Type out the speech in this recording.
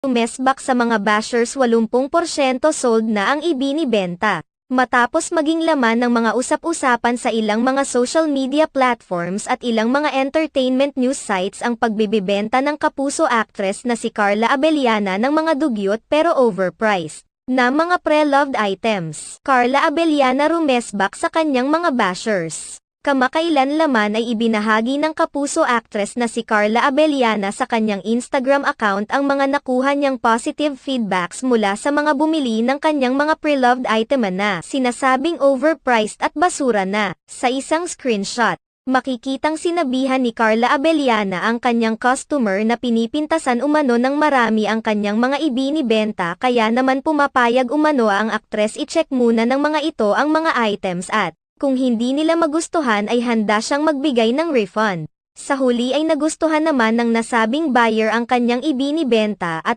Umesbak sa mga bashers 80% sold na ang ibinibenta. Matapos maging laman ng mga usap-usapan sa ilang mga social media platforms at ilang mga entertainment news sites ang pagbibibenta ng kapuso actress na si Carla Abellana ng mga dugyot pero overpriced na mga pre-loved items. Carla Abellana rumesbak sa kanyang mga bashers. Kamakailan laman ay ibinahagi ng kapuso actress na si Carla Abellana sa kanyang Instagram account ang mga nakuha niyang positive feedbacks mula sa mga bumili ng kanyang mga pre-loved item na sinasabing overpriced at basura na. Sa isang screenshot, makikitang sinabihan ni Carla Abellana ang kanyang customer na pinipintasan umano ng marami ang kanyang mga ibinibenta kaya naman pumapayag umano ang aktres i-check muna ng mga ito ang mga items at kung hindi nila magustuhan ay handa siyang magbigay ng refund. Sa huli ay nagustuhan naman ng nasabing buyer ang kanyang ibinibenta at